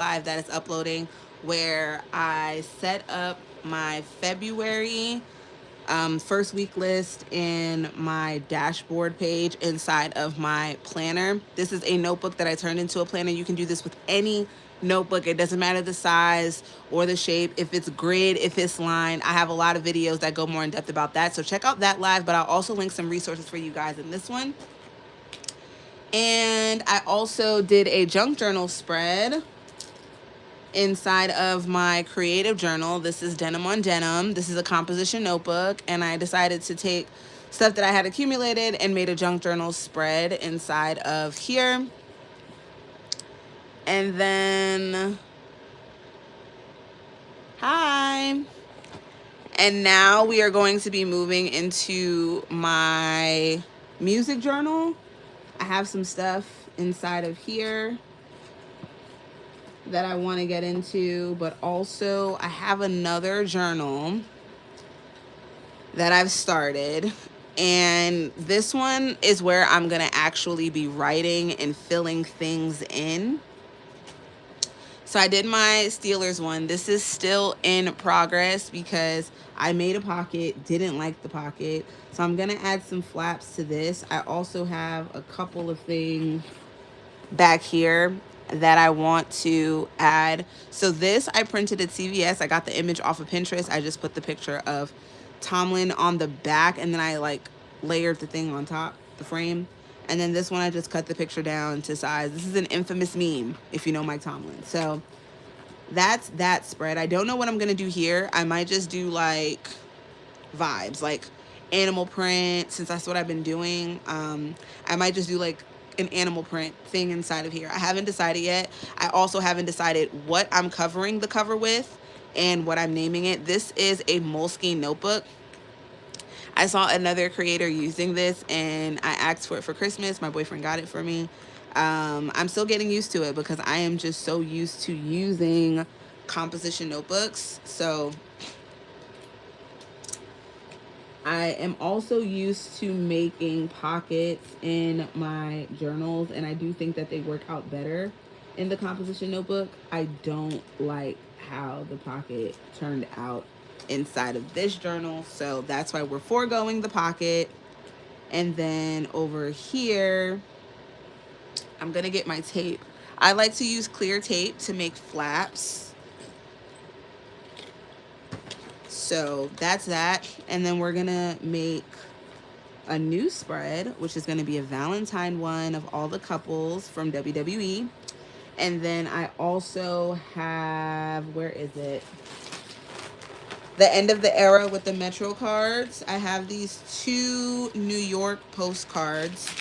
live that is uploading where I set up my February first week list in my dashboard page inside of my planner. This is a notebook that I turned into a planner. You can do this with any notebook. It doesn't matter the size or the shape. If it's grid, if it's line, I have a lot of videos that go more in depth about that. So check out that live, but I'll also link some resources for you guys in this one. And I also did a junk journal spread inside of my creative journal. This is Denim on Denim. This is a composition notebook, and I decided to take stuff that I had accumulated and made a junk journal spread inside of here. And then, hi. And now we are going to be moving into my music journal. I have some stuff inside of here that I want to get into, but also I have another journal that I've started. And this one is where I'm going to actually be writing and filling things in. So I did my Steelers one. This is still in progress because I made a pocket, didn't like the pocket. So I'm going to add some flaps to this. I also have a couple of things back here that I want to add. So this I printed at CVS. I got the image off of Pinterest. I just put the picture of Tomlin on the back, and then I like layered the thing on top, the frame. And then this one I just cut the picture down to size. This is an infamous meme if you know Mike Tomlin. So that's that spread. I don't know what I'm gonna do here. I might just do like vibes, like animal print, since that's what I've been doing. I might just do like an animal print thing inside of here. I haven't decided yet. I also haven't decided what I'm covering the cover with and what I'm naming it. This is a Moleskine notebook. I saw another creator using this and I asked for it for Christmas. My boyfriend got it for me. I'm still getting used to it because I am just so used to using composition notebooks. So I am also used to making pockets in my journals, and I do think that they work out better in the composition notebook. I don't like how the pocket turned out inside of this journal, so that's why we're foregoing the pocket. And then over here, I'm gonna get my tape. I like to use clear tape to make flaps. So that's that. And then we're gonna make a new spread, which is gonna be a Valentine one of all the couples from WWE. And then I also have, where is it? The end of the era with the Metro cards. I have these 2 New York postcards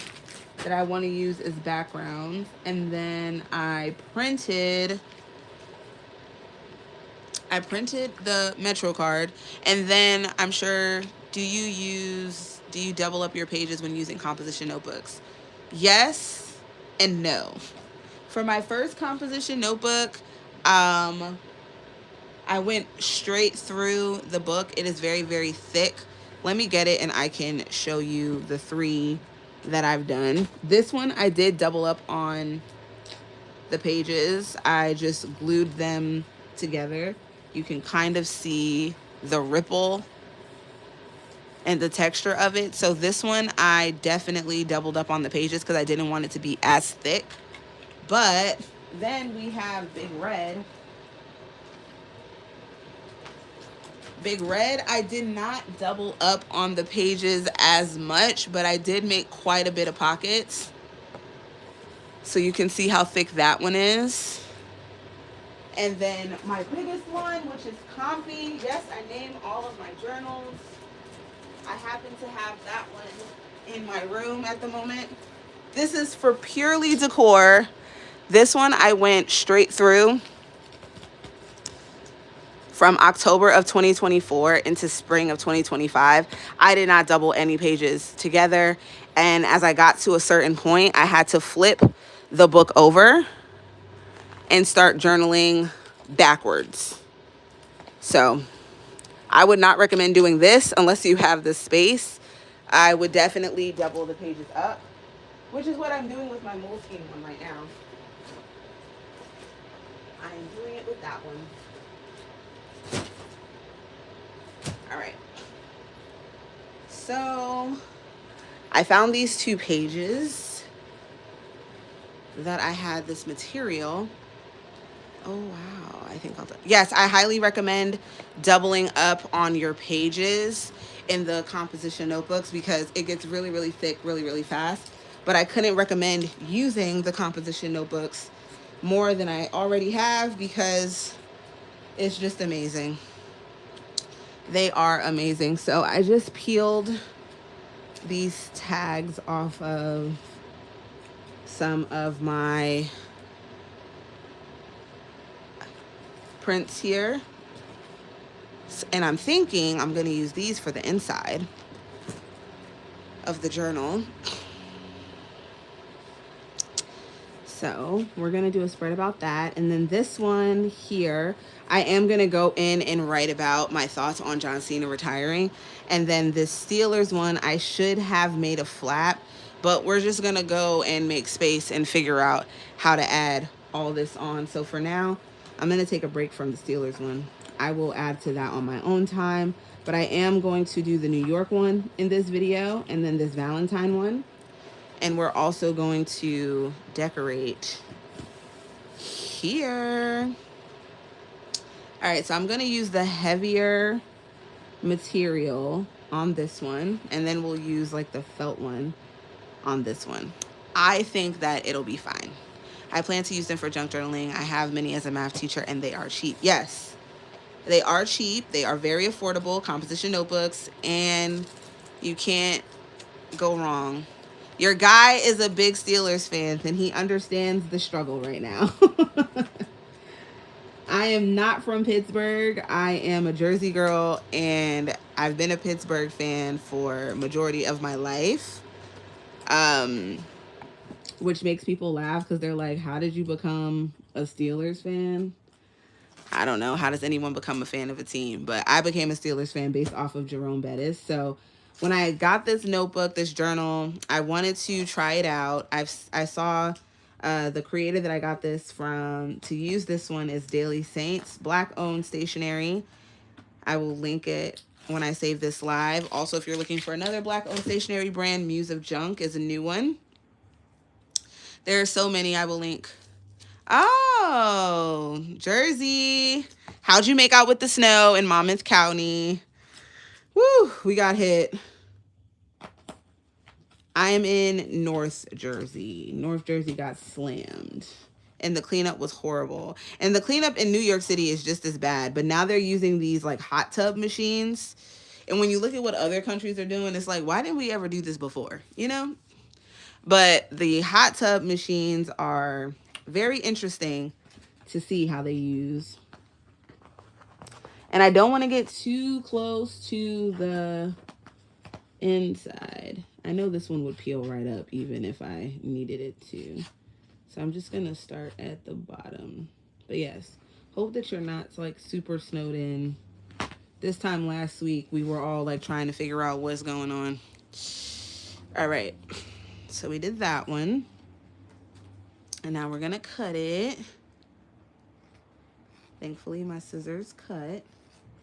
that I want to use as backgrounds. And then I printed the Metro card. And then I'm sure, do you double up your pages when using composition notebooks? Yes and no. For my first composition notebook, I went straight through the book. It is very, very thick. Let me get it and I can show you the 3 that I've done. This one I did double up on the pages. I just glued them together. You can kind of see the ripple and the texture of it. So this one I definitely doubled up on the pages because I didn't want it to be as thick. But then we have Big Red. Big Red, I did not double up on the pages as much, but I did make quite a bit of pockets. So you can see how thick that one is. And then my biggest one, which is Comfy. Yes, I named all of my journals. I happen to have that one in my room at the moment. This is for purely decor. This one I went straight through from October of 2024 into spring of 2025. I did not double any pages together. And as I got to a certain point, I had to flip the book over and start journaling backwards. So I would not recommend doing this unless you have the space. I would definitely double the pages up, which is what I'm doing with my Moleskine one right now. I am doing it with that one. All right. So I found these 2 pages that I had this material. Oh, wow. I think I'll do. Yes, I highly recommend doubling up on your pages in the composition notebooks because it gets really, really thick really, really fast. But I couldn't recommend using the composition notebooks more than I already have because it's just amazing. They are amazing. So I just peeled these tags off of some of my prints here. And I'm thinking I'm going to use these for the inside of the journal. So we're going to do a spread about that. And then this one here, I am going to go in and write about my thoughts on John Cena retiring. And then this Steelers one, I should have made a flap, but we're just going to go and make space and figure out how to add all this on. So for now, I'm going to take a break from the Steelers one. I will add to that on my own time, but I am going to do the New York one in this video and then this Valentine one. And we're also going to decorate here. All right, so I'm going to use the heavier material on this one, and then we'll use like the felt one on this one. I think that it'll be fine. I plan to use them for junk journaling. I have many as a math teacher, and they are cheap. Yes, they are cheap. They are very affordable composition notebooks, and you can't go wrong. Your guy is a big Steelers fan, and he understands the struggle right now. I am not from Pittsburgh. I am a Jersey girl, and I've been a Pittsburgh fan for majority of my life. Which makes people laugh because they're like, how did you become a Steelers fan? I don't know. How does anyone become a fan of a team? But I became a Steelers fan based off of Jerome Bettis. So when I got this notebook, this journal, I wanted to try it out. I saw the creator that I got this from to use this one is Daily Saints, Black-owned stationery. I will link it when I save this live. Also, if you're looking for another Black-owned stationery brand, Muse of Junk is a new one. There are so many. I will link. Oh, Jersey. How'd you make out with the snow in Monmouth County? Woo, we got hit. I am in North Jersey. North Jersey got slammed. And the cleanup was horrible. And the cleanup in New York City is just as bad. But now they're using these like hot tub machines. And when you look at what other countries are doing, it's like, why didn't we ever do this before? You know? But the hot tub machines are very interesting to see how they use. And I don't want to get too close to the inside. I know this one would peel right up even if I needed it to. So I'm just going to start at the bottom. But yes, hope that you're not like super snowed in. This time last week, we were all like trying to figure out what's going on. All right. So we did that one. And now we're going to cut it. Thankfully, my scissors cut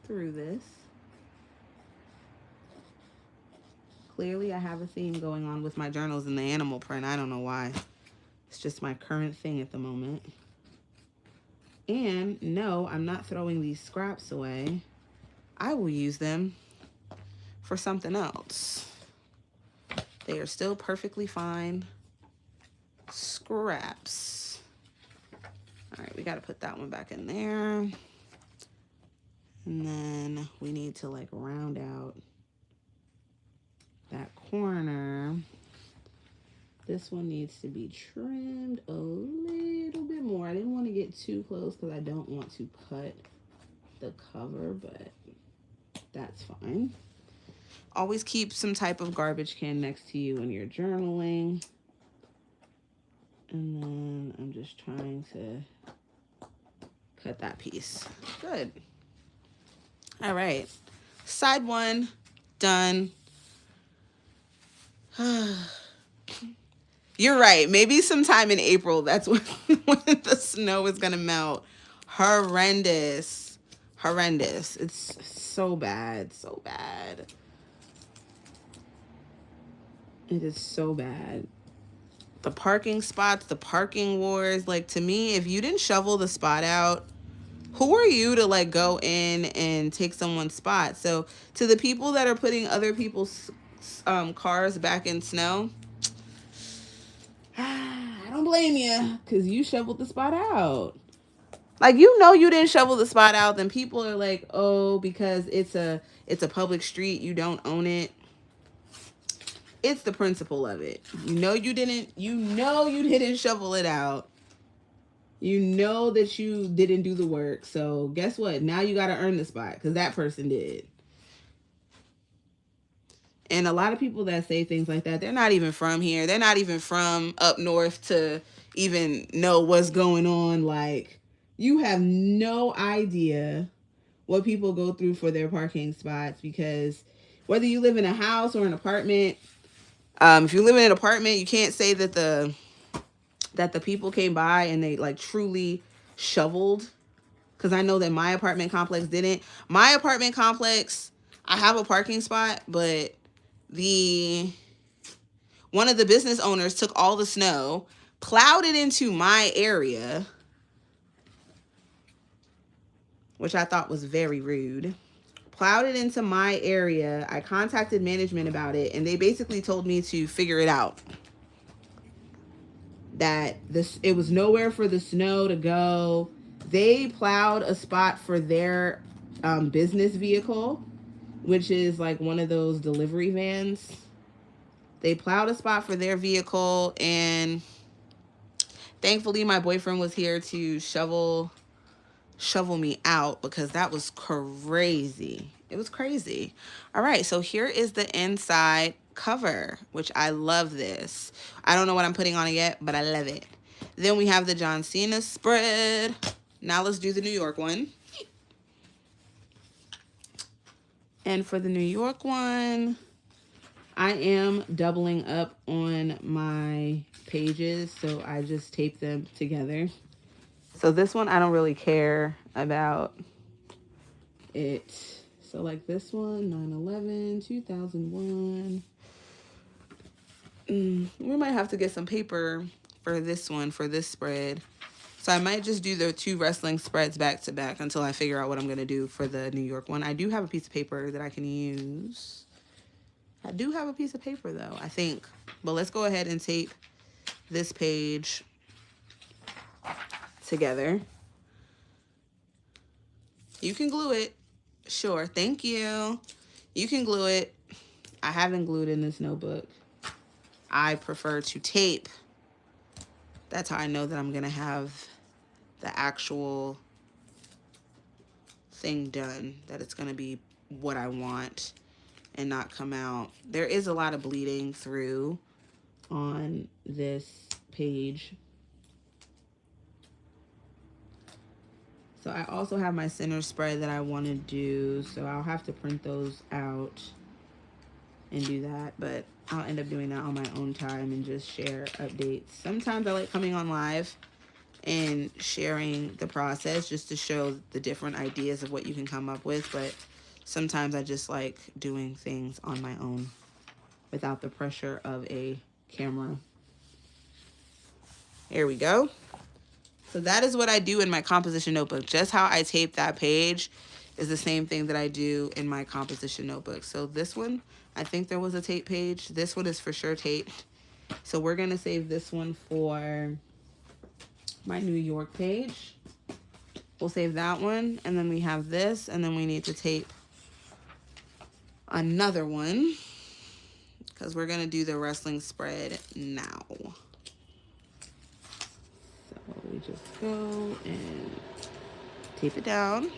through this. Clearly, I have a theme going on with my journals and the animal print. I don't know why. It's just my current thing at the moment. And no, I'm not throwing these scraps away. I will use them for something else. They are still perfectly fine scraps. All right, we got to put that one back in there. And then we need to like round out that corner. This one needs to be trimmed a little bit more. I didn't want to get too close because I don't want to cut the cover, but that's fine. Always keep some type of garbage can next to you when you're journaling. And then I'm just trying to cut that piece. Good. All right. Side one, done. You're right. Maybe sometime in April, that's when the snow is going to melt. Horrendous. Horrendous. It's so bad. So bad. It is so bad. The parking spots, the parking wars. Like, to me, if you didn't shovel the spot out, who are you to like go in and take someone's spot? So to the people that are putting other people's cars back in snow, I don't blame you, because you shoveled the spot out. Like, you know, you didn't shovel the spot out, then people are like, oh, because it's a public street, you don't own it. It's the principle of it. You know you didn't shovel it out. You know that you didn't do the work. So guess what? Now you got to earn the spot because that person did. And a lot of people that say things like that, they're not even from here. They're not even from up north to even know what's going on. Like, you have no idea what people go through for their parking spots, because whether you live in a house or an apartment, if you live in an apartment, you can't say that the people came by and they like truly shoveled, because I know that my apartment complex didn't. My apartment complex, I have a parking spot, but one of the business owners took all the snow, plowed it into my area, which I thought was very rude. Plowed it into my area. I contacted management about it, and they basically told me to figure it out. That it was nowhere for the snow to go. They plowed a spot for their business vehicle, which is like one of those delivery vans. They plowed a spot for their vehicle, and thankfully my boyfriend was here to shovel me out, because that was crazy. It was crazy. All right, so here is the inside cover, which I love this. I don't know what I'm putting on it yet, but I love it. Then we have the John Cena spread. Now let's do the New York one. And for the New York one, I am doubling up on my pages, so I just tape them together. So this one, I don't really care about it. So like this one, 9/11, 2001. We might have to get some paper for this one, for this spread. So I might just do the two wrestling spreads back to back until I figure out what I'm going to do for the New York one. I do have a piece of paper that I can use. I do have a piece of paper though, I think. But let's go ahead and tape this page together. You can glue it. Sure, thank you. You can glue it. I haven't glued in this notebook. I prefer to tape. That's how I know that I'm gonna have the actual thing done, that it's gonna be what I want and not come out. There is a lot of bleeding through on this page. So I also have my center spread that I want to do, so I'll have to print those out and do that, but I'll end up doing that on my own time and just share updates. Sometimes I like coming on live and sharing the process just to show the different ideas of what you can come up with, but sometimes I just like doing things on my own without the pressure of a camera. Here we go. So that is what I do in my composition notebook. Just how I tape that page is the same thing that I do in my composition notebook. So this one, I think there was a tape page. This one is for sure taped. So we're going to save this one for my New York page. We'll save that one. And then we have this. And then we need to tape another one, because we're going to do the wrestling spread now. We just go and tape it down,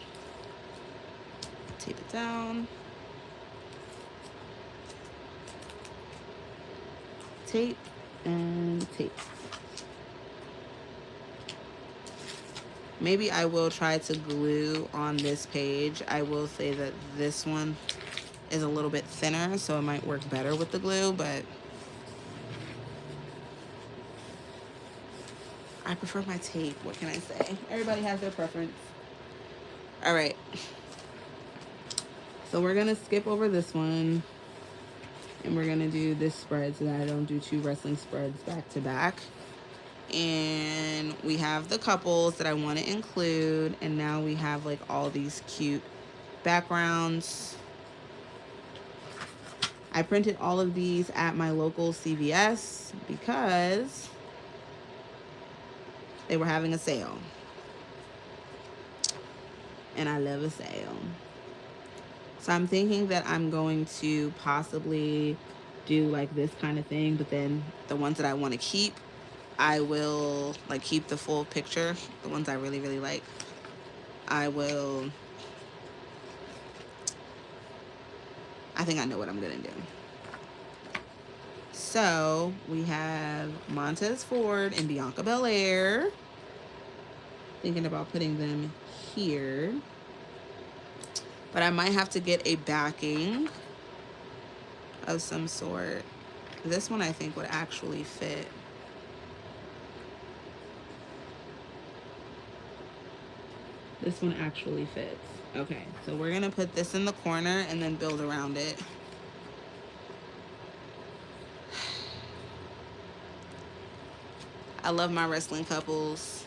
tape it down, tape and tape. Maybe I will try to glue on this page. I will say that this one is a little bit thinner, so it might work better with the glue, but I prefer my tape. What can I say? Everybody has their preference. All right. So we're going to skip over this one. And we're going to do this spread so that I don't do 2 wrestling spreads back to back. And we have the couples that I want to include. And now we have like all these cute backgrounds. I printed all of these at my local CVS because they were having a sale. And I love a sale. So I'm thinking that I'm going to possibly do like this kind of thing, but then the ones that I want to keep, I will like keep the full picture. The ones I really, really like, I think I know what I'm going to do. So we have Montez Ford and Bianca Belair. Thinking about putting them here. But I might have to get a backing of some sort. This one I think would actually fit. This one actually fits. Okay, so we're gonna put this in the corner and then build around it. I love my wrestling couples.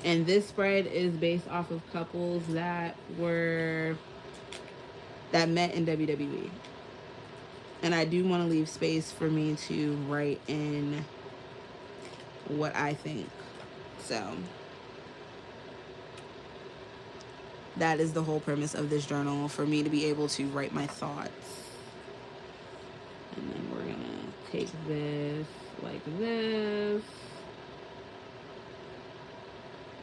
And this spread is based off of couples that met in WWE. And I do want to leave space for me to write in what I think. So that is the whole premise of this journal, for me to be able to write my thoughts. And then we're going to take this like this.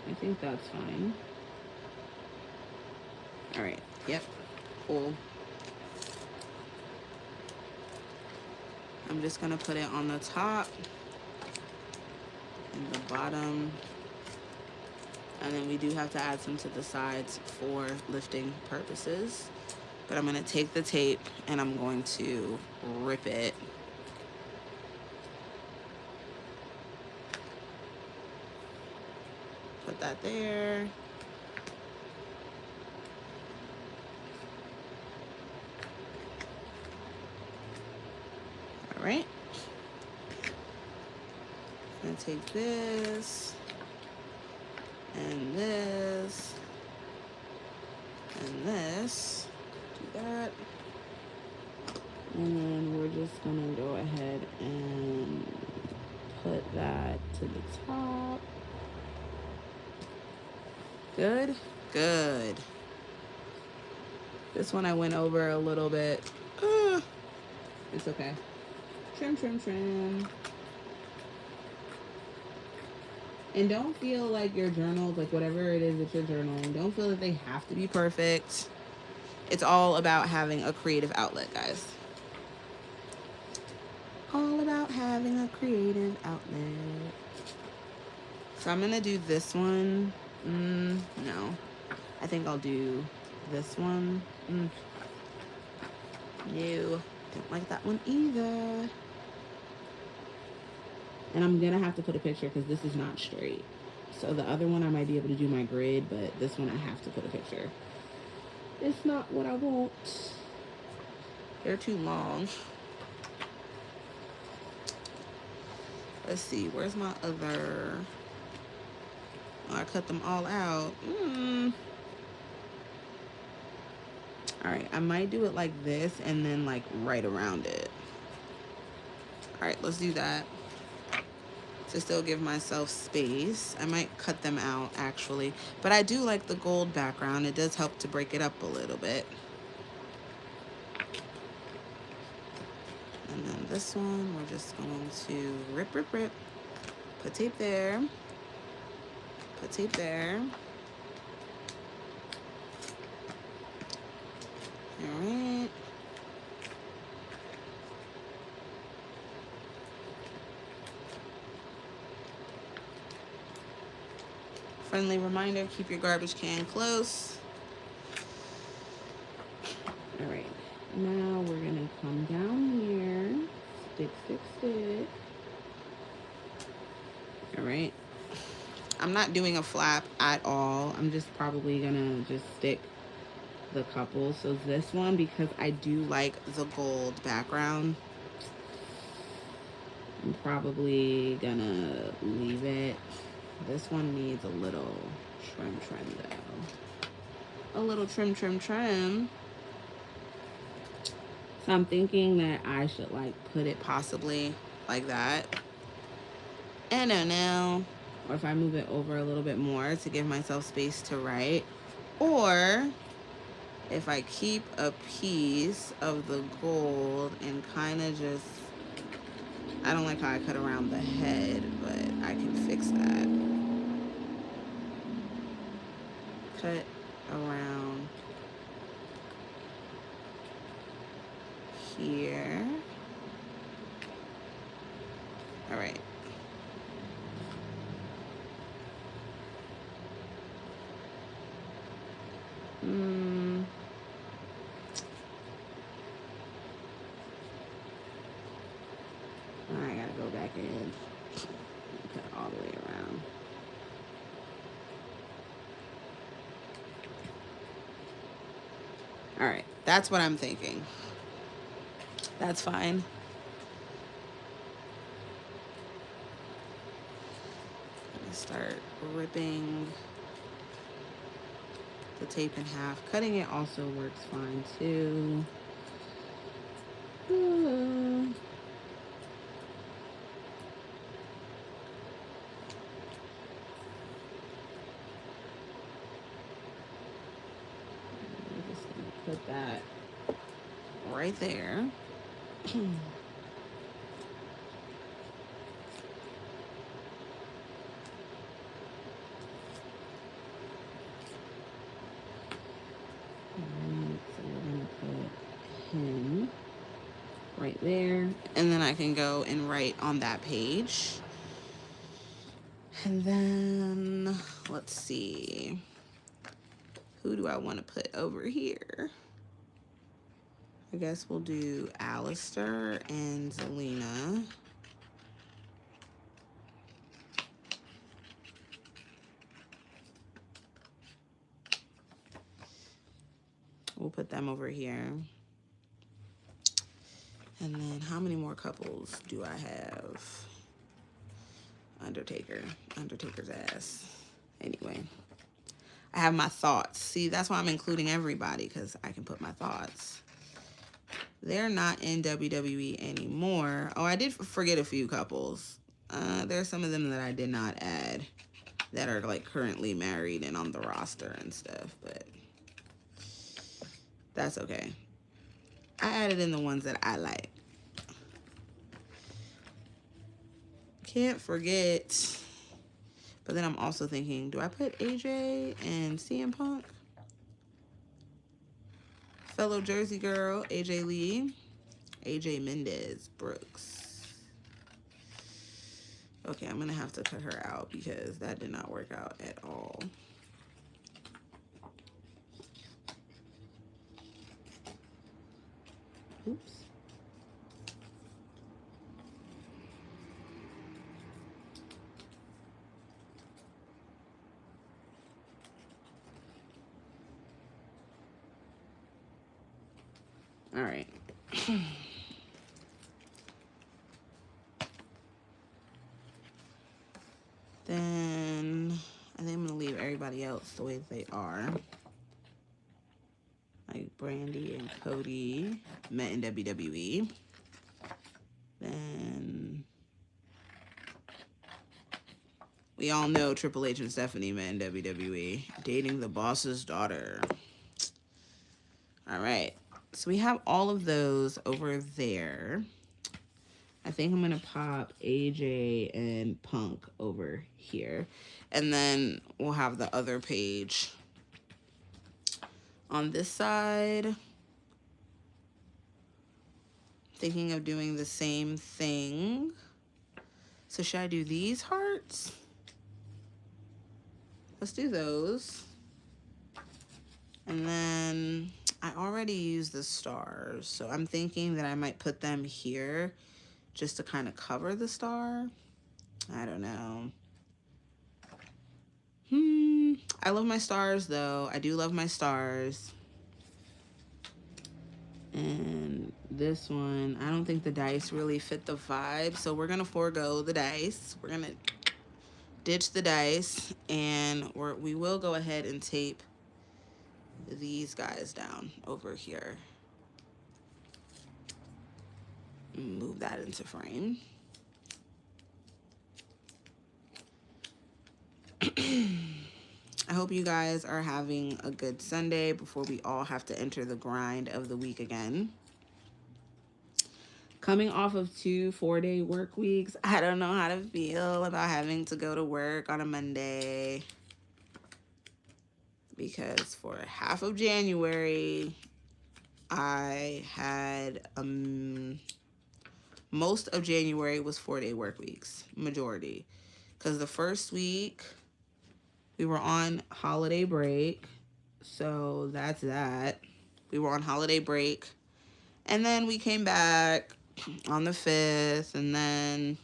I think that's fine. All right. Yep. Cool. I'm just going to put it on the top and the bottom. And then we do have to add some to the sides for lifting purposes. But I'm going to take the tape and I'm going to rip it. Put that there. All right. I'm going to take this and this and this. Do that. And then we're just going to go ahead and put that to the top. Good, good. This one I went over a little bit. It's okay. Trim, trim, trim. And don't feel like your journals, like whatever it is that you're journaling, don't feel that they have to be perfect. It's all about having a creative outlet, guys. All about having a creative outlet. So I'm going to do this one. No. I think I'll do this one. No. Don't like that one either. And I'm going to have to put a picture because this is not straight. So the other one I might be able to do my grid, but this one I have to put a picture. It's not what I want. They're too long. Let's see. Where's my other... Oh, I cut them all out. All right. I might do it like this and then like right around it. All right. Let's do that. To still give myself space. I might cut them out actually. But I do like the gold background. It does help to break it up a little bit. And then this one, we're just going to rip, rip, rip. Put tape there. Put tape there. All right. Friendly reminder, keep your garbage can close. All right. Now we're going to come down here. Stick, stick, stick. All right. I'm not doing a flap at all. I'm just probably gonna just stick the couple. So this one, because I do like the gold background, I'm probably gonna leave it. This one needs a little trim though. A little trim. So I'm thinking that I should like put it possibly like that. I don't know. Or if I move it over a little bit more to give myself space to write. Or if I keep a piece of the gold and kind of just, I don't like how I cut around the head, but I can fix that. Cut around here. All right. I gotta go back in. Cut all the way around. All right, that's what I'm thinking. That's fine. I'm gonna start ripping the tape in half. Cutting it also works fine too. Put that right there. So we're gonna put him right there, and then I can go and write on that page. And then let's see, who do I want to put over here? I guess we'll do Alistair and Zelina. We'll put them over here. And then how many more couples do I have? Undertaker's ass. Anyway, I have my thoughts. See, that's why I'm including everybody, because I can put my thoughts. They're not in WWE anymore. Oh, I did forget a few couples. There's some of them that I did not add that are like currently married and on the roster and stuff, but that's okay. I added in the ones that I like. Can't forget. But then I'm also thinking, do I put AJ and CM Punk? Fellow Jersey girl, AJ Lee. AJ Mendez Brooks. Okay, I'm gonna have to cut her out because that did not work out at all. Oops. All right. Then I think I'm gonna leave everybody else the way that they are. Like Brandy and Cody met in WWE. Then we all know Triple H and Stephanie met in WWE, dating the boss's daughter. All right, so we have all of those over there. I think I'm gonna pop AJ and Punk over here, and then we'll have the other page on this side. Thinking of doing the same thing. So should I do these hearts? Let's do those. And then I already used the stars, so I'm thinking that I might put them here just to kind of cover the star. I don't know. I love my stars, though. I do love my stars. And this one, I don't think the dice really fit the vibe, so we're going to forego the dice. We're going to ditch the dice, and we will go ahead and tape these guys down over here. Move that into frame. I hope you guys are having a good Sunday before we all have to enter the grind of the week again. Coming off of 2 4-day work weeks, I don't know how to feel about having to go to work on a Monday. Because for half of January, I had most of January was 4-day work weeks, majority. Because the first week, we were on holiday break. So that's that. We were on holiday break. And then we came back on the 5th. And then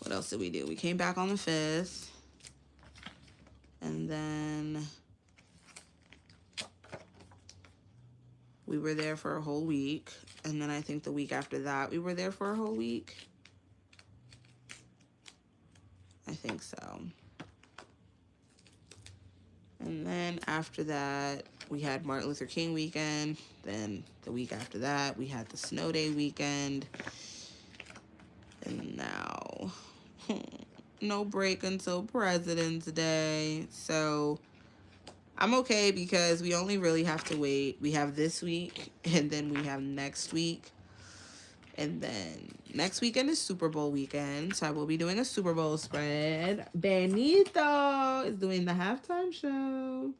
what else did we do? We came back on the 5th. And then we were there for a whole week. And then I think the week after that, we were there for a whole week. I think so. And then after that, we had Martin Luther King weekend. Then the week after that, we had the snow day weekend. And now, no break until President's Day. So I'm okay because we only really have to wait. We have this week, and then we have next week. And then next weekend is Super Bowl weekend, so I will be doing a Super Bowl spread. Benito is doing the halftime show.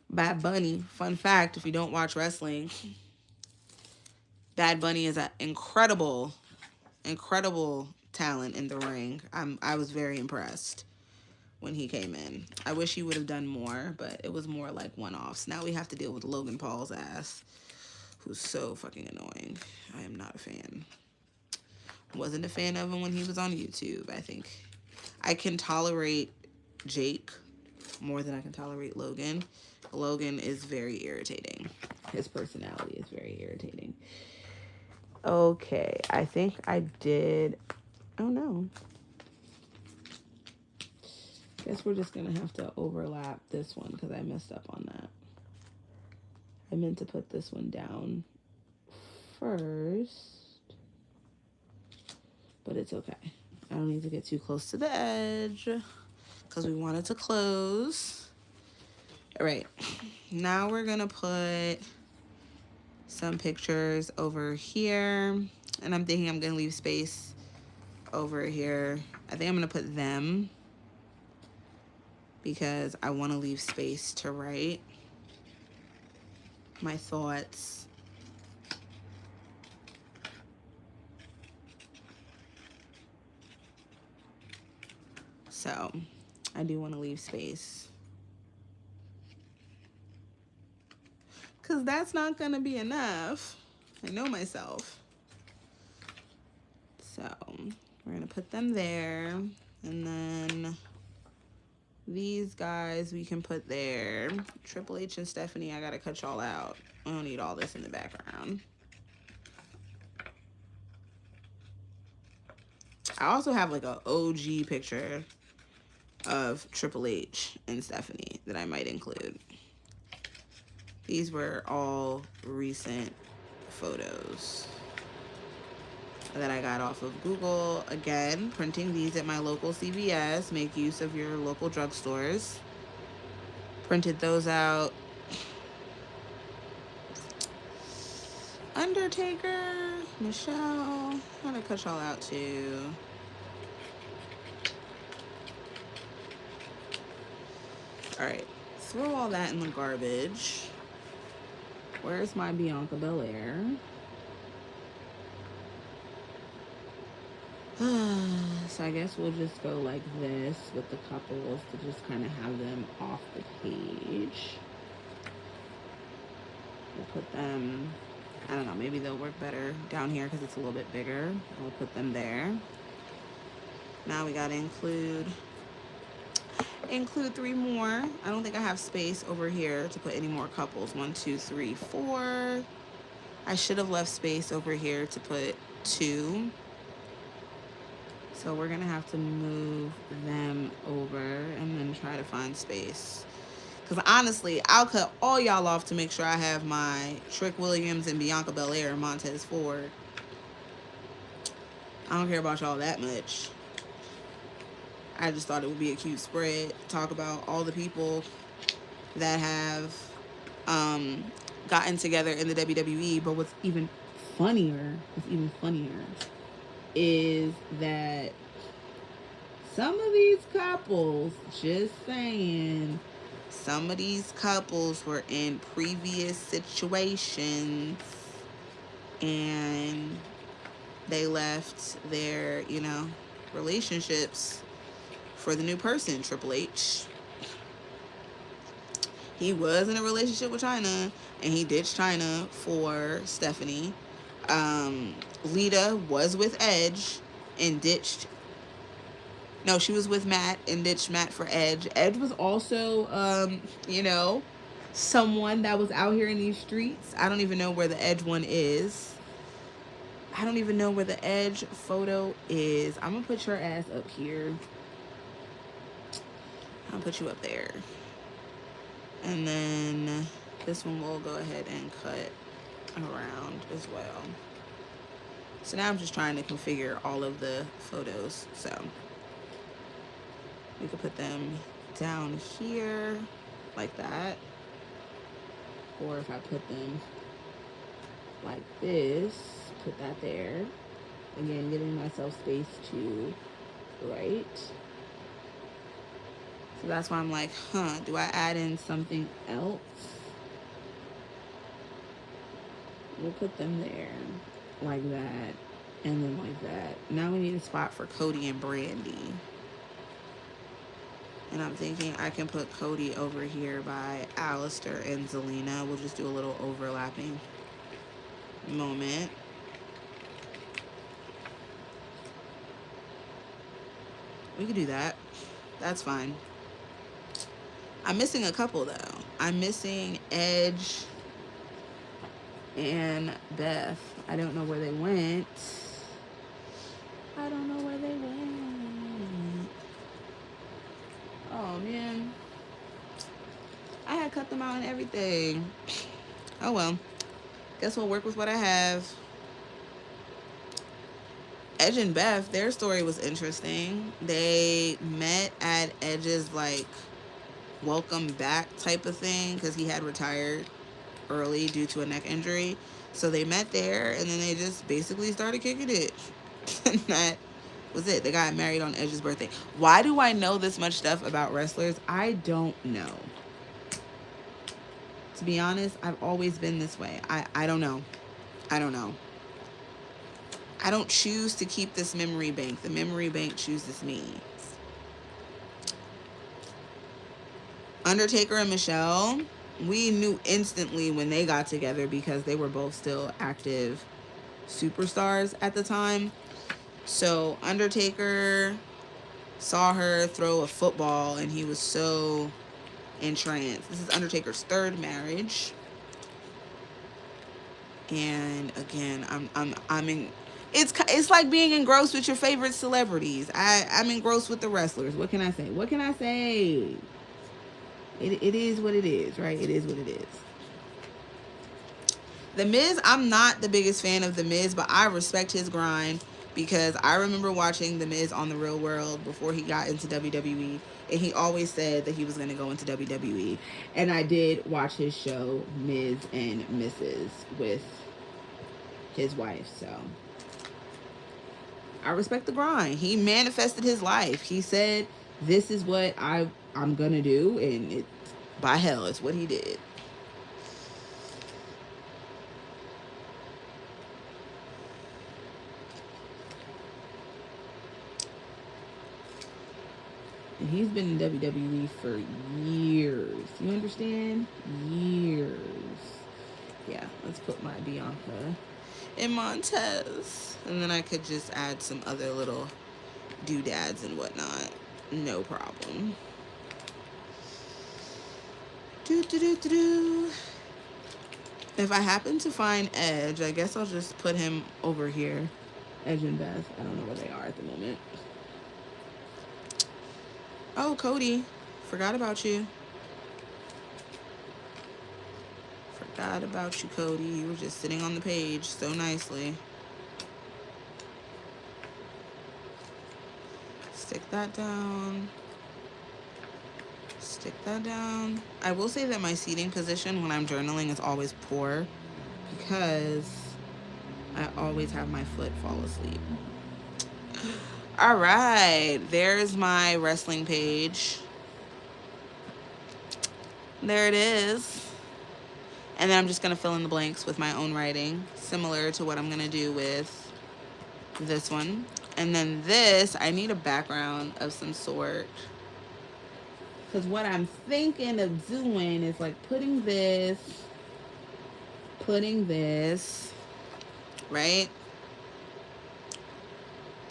Bad Bunny. Fun fact, if you don't watch wrestling, Bad Bunny is an incredible talent in the ring. I was very impressed when he came in. I wish he would have done more, but it was more like one-offs. Now we have to deal with Logan Paul's ass, who's so fucking annoying. I am not a fan. Wasn't a fan of him when he was on YouTube, I think. I can tolerate Jake more than I can tolerate Logan. Logan is very irritating. His personality is very irritating. Okay, I think I did... Oh, no. Guess we're just going to have to overlap this one because I messed up on that. I meant to put this one down first, but it's okay. I don't need to get too close to the edge because we want it to close. All right, now we're gonna put some pictures over here, and I'm thinking I'm gonna leave space over here. I think I'm gonna put them because I want to leave space to write my thoughts. So I do want to leave space because that's not going to be enough. I know myself. So we're going to put them there, and then these guys we can put there. Triple H and Stephanie, I gotta cut y'all out. I don't need all this in the background. I also have like a OG picture of Triple H and Stephanie that I might include. These were all recent photos that I got off of Google. Again, printing these at my local CVS. Make use of your local drugstores. Printed those out. Undertaker, Michelle. I'm gonna cut y'all out too. Alright, throw all that in the garbage. Where's my Bianca Belair? So I guess we'll just go like this with the couples to just kind of have them off the page. We'll put them, I don't know, maybe they'll work better down here because it's a little bit bigger. We'll put them there. Now we gotta include 3 more. I don't think I have space over here to put any more couples. 1, 2, 3, 4. I should have left space over here to put 2. So we're gonna have to move them over and then try to find space. Because honestly, I'll cut all y'all off to make sure I have my Trick Williams and Bianca Belair and Montez Ford. I don't care about y'all that much. I just thought it would be a cute spread. Talk about all the people that have gotten together in the WWE. But what's even funnier is that some of these couples, just saying, some of these couples were in previous situations and they left their, relationships for the new person. Triple H, he was in a relationship with Chyna and he ditched Chyna for Stephanie. Lita was with Edge and ditched. No, she was with Matt and ditched Matt for Edge. Edge was also, someone that was out here in these streets. I don't even know where the Edge one is. I don't even know where the Edge photo is. I'm going to put your ass up here. I'll put you up there. And then this one we'll go ahead and cut around as well. So now I'm just trying to configure all of the photos. So we could put them down here like that. Or if I put them like this, put that there. Again, giving myself space to write. So that's why I'm like, do I add in something else? We'll put them there like that and then like that. Now we need a spot for Cody and Brandy. And I'm thinking I can put Cody over here by Alistair and Zelina. We'll just do a little overlapping moment. We could do that. That's fine. I'm missing a couple though. I'm missing Edge and Beth. I don't know where they went. Oh man. I had cut them out and everything. Oh well. Guess we'll work with what I have. Edge and Beth, their story was interesting. They met at Edge's welcome back type of thing because he had retired early due to a neck injury. So they met there and then they just basically started kicking it. And that was it. They got married on Edge's birthday. Why do I know this much stuff about wrestlers? I don't know. To be honest, I've always been this way. I don't know. I don't choose to keep this memory bank. The memory bank chooses me. Undertaker and Michelle, we knew instantly when they got together because they were both still active superstars at the time. So Undertaker saw her throw a football and he was so entranced. This is Undertaker's 3rd marriage. And again, I'm in. It's like being engrossed with your favorite celebrities. I'm engrossed with the wrestlers. What can I say? It is what it is, right? It is what it is. The Miz, I'm not the biggest fan of The Miz, but I respect his grind because I remember watching The Miz on The Real World before he got into WWE, and he always said that he was going to go into WWE. And I did watch his show, Miz and Mrs., with his wife, so I respect the grind. He manifested his life. He said, this is what I'm going to do, and it, by hell, it's what he did. And he's been in WWE for years. You understand? Years. Yeah, let's put my Bianca and Montez. And then I could just add some other little doodads and whatnot. No problem. Do, do, do, do, do. If I happen to find Edge, I guess I'll just put him over here. Edge and Beth. I don't know where they are at the moment. Oh, Cody. Forgot about you. Forgot about you, Cody. You were just sitting on the page so nicely. Stick that down. Stick that down. I will say that my seating position when I'm journaling is always poor because I always have my foot fall asleep. All right, there's my wrestling page. There it is. And then I'm just going to fill in the blanks with my own writing, similar to what I'm going to do with this one. And then this, I need a background of some sort. Because what I'm thinking of doing is like putting this, right?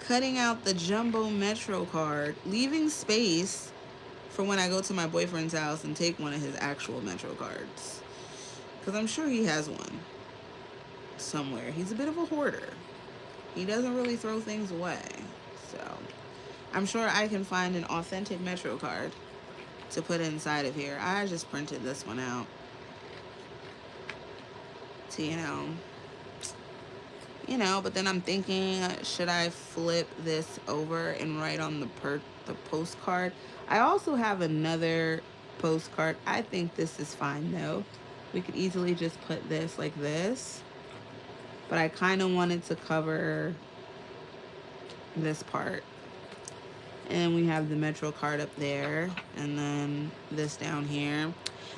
Cutting out the jumbo Metro card, leaving space for when I go to my boyfriend's house and take one of his actual Metro cards. Because I'm sure he has one somewhere. He's a bit of a hoarder. He doesn't really throw things away. So I'm sure I can find an authentic Metro card to put inside of here. I just printed this one out to, but then I'm thinking, should I flip this over and write on the postcard? I also have another postcard. I think this is fine though. We could easily just put this like this, but I kind of wanted to cover this part. And we have the Metro card up there, and then this down here.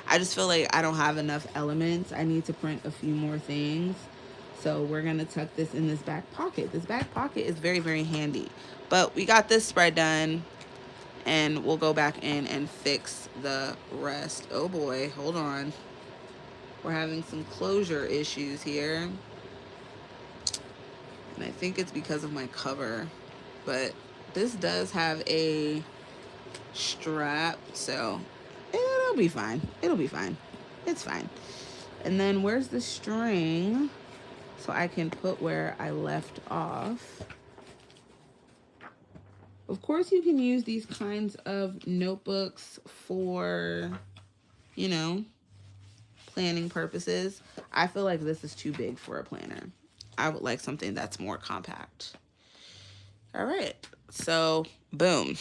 I just feel like I don't have enough elements. I need to print a few more things. So we're going to tuck this in this back pocket. This back pocket is very, very handy. But we got this spread done, and we'll go back in and fix the rest. Oh boy, hold on. We're having some closure issues here. And I think it's because of my cover. But this does have a strap, so it'll be fine. It'll be fine. It's fine. And then where's the string? So I can put where I left off. Of course, you can use these kinds of notebooks for, planning purposes. I feel like this is too big for a planner. I would like something that's more compact. All right, so boom.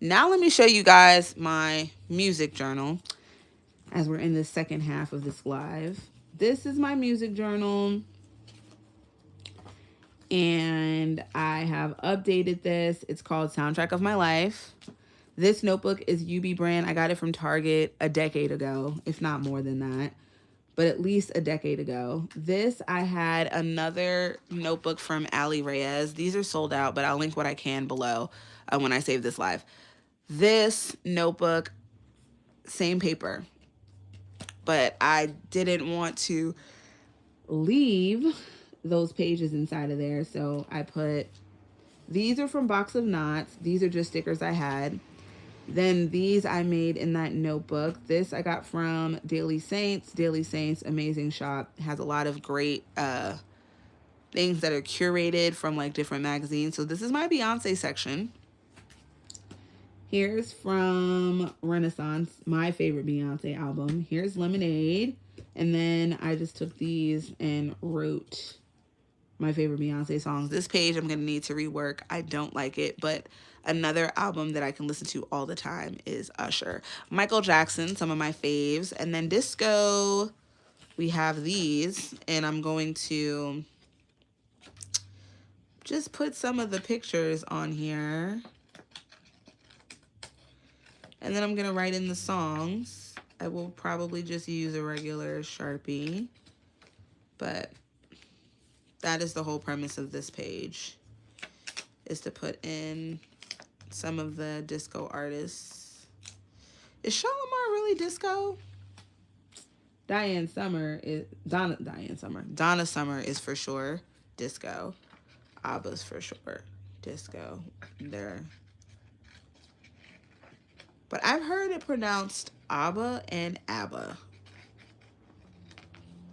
Now let me show you guys my music journal as we're in the second half of this live. This is my music journal, and I have updated this. It's called Soundtrack of My Life. This notebook is UB brand. I got it from Target a decade ago, if not more than that, but at least a decade ago. This, I had another notebook from Ali Reyes. These are sold out, but I'll link what I can below when I save this live. This notebook, same paper, but I didn't want to leave those pages inside of there, so I put, these are from Box of Knots. These are just stickers I had. Then these I made in that notebook. This I got from Daily Saints. Daily Saints, amazing shop. Has a lot of great things that are curated from like different magazines. So this is my Beyonce section. Here's from Renaissance, my favorite Beyonce album. Here's Lemonade. And then I just took these and wrote my favorite Beyonce songs. This page I'm going to need to rework. I don't like it, but another album that I can listen to all the time is Usher. Michael Jackson, some of my faves. And then disco, we have these. And I'm going to just put some of the pictures on here. And then I'm going to write in the songs. I will probably just use a regular Sharpie. But that is the whole premise of this page, is to put in some of the disco artists. Is Shalimar really disco? Donna Summer is for sure disco. ABBA's for sure. disco there. But I've heard it pronounced ABBA and ABBA.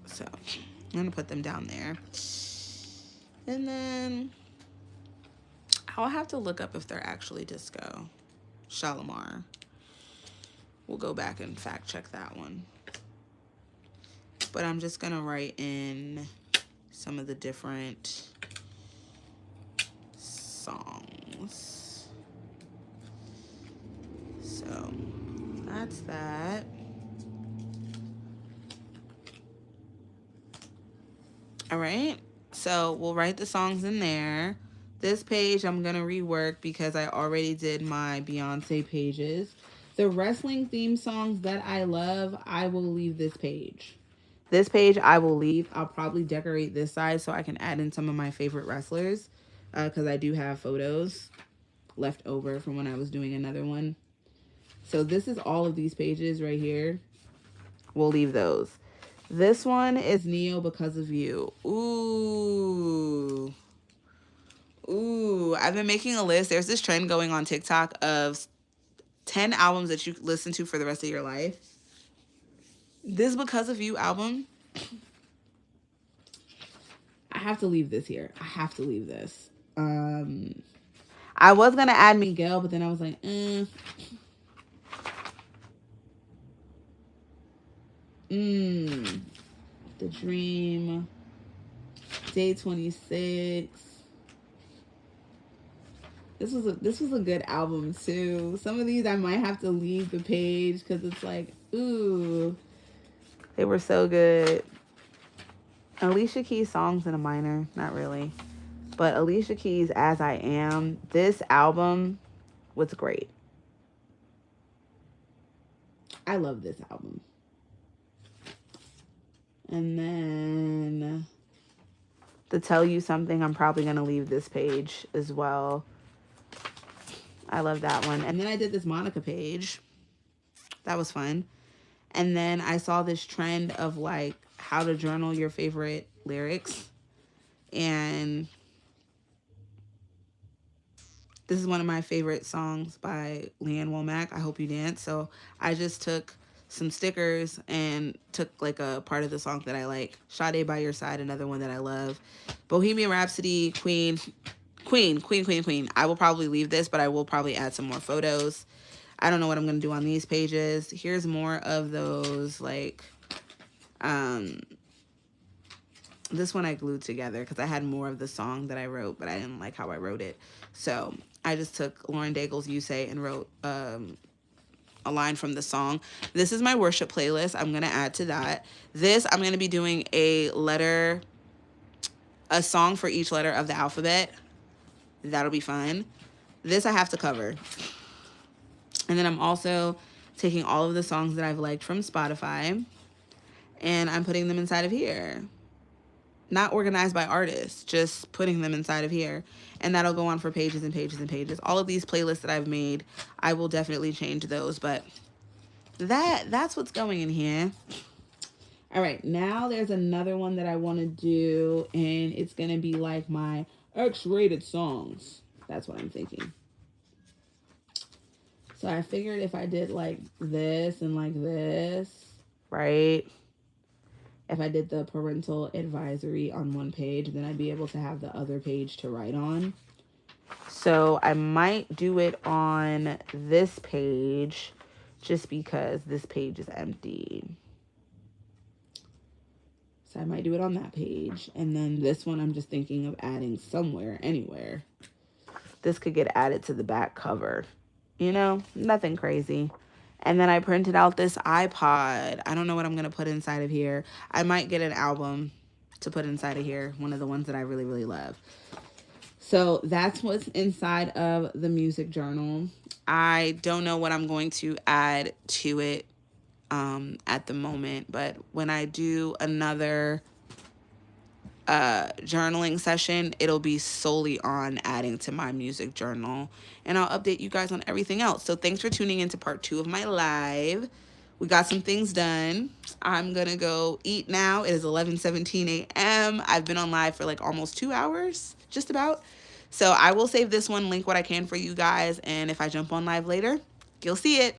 So I'm going to put them down there. And then I'll have to look up if they're actually disco. Shalimar. We'll go back and fact check that one. But I'm just going to write in some of the different songs. So that's that. All right. So we'll write the songs in there. This page I'm going to rework because I already did my Beyonce pages. The wrestling theme songs that I love, I will leave this page. This page I will leave. I'll probably decorate this side so I can add in some of my favorite wrestlers because I do have photos left over from when I was doing another one. So this is all of these pages right here. We'll leave those. This one is Neo Because of You. Ooh. Ooh. I've been making a list. There's this trend going on TikTok of 10 albums that you listen to for the rest of your life. This Because of You album, I have to leave this here. I have to leave this. I was going to add Miguel, but then I was like, The Dream, Day 26. This was a good album too. Some of these I might have to leave the page because it's like, ooh, they were so good. Alicia Keys songs in a minor, not really, but Alicia Keys As I Am. This album was great. I love this album. And then To Tell You Something, I'm probably going to leave this page as well. I love that one. And then I did this Monica page. That was fun. And then I saw this trend of like how to journal your favorite lyrics. And this is one of my favorite songs by Leanne Womack, I Hope You Dance. So I just took some stickers and took like a part of the song that I like. Sade By Your Side, another one that I love. Bohemian Rhapsody, Queen. I will probably leave this, but I will probably add some more photos. I don't know what I'm going to do on these pages. Here's more of those, like, this one I glued together because I had more of the song that I wrote, but I didn't like how I wrote it. So I just took Lauren Daigle's You Say and wrote a line from the song. This is my worship playlist. I'm going to add to that. This, I'm going to be doing a song for each letter of the alphabet. That'll be fun. This I have to cover. And then I'm also taking all of the songs that I've liked from Spotify and I'm putting them inside of here. Not organized by artists, just putting them inside of here. And that'll go on for pages and pages and pages. All of these playlists that I've made, I will definitely change those, but that's what's going in here. All right, now there's another one that I want to do, and it's going to be like my X-rated songs. That's what I'm thinking. So I figured if I did like this and like this, right? If I did the parental advisory on one page, then I'd be able to have the other page to write on. So I might do it on this page just because this page is empty. So I might do it on that page. And then this one I'm just thinking of adding somewhere, anywhere. This could get added to the back cover. You know, nothing crazy. And then I printed out this iPod. I don't know what I'm going to put inside of here. I might get an album to put inside of here. One of the ones that I really, really love. So that's what's inside of the music journal. I don't know what I'm going to add to it at the moment. But when I do another journaling session, it'll be solely on adding to my music journal, and I'll update you guys on everything else. So thanks for tuning into part 2 of my live. We got some things done. I'm gonna go eat now. It is 11:17 a.m. I've been on live for like almost 2 hours, just about. So I will save this one, link what I can for you guys. And if I jump on live later, you'll see it.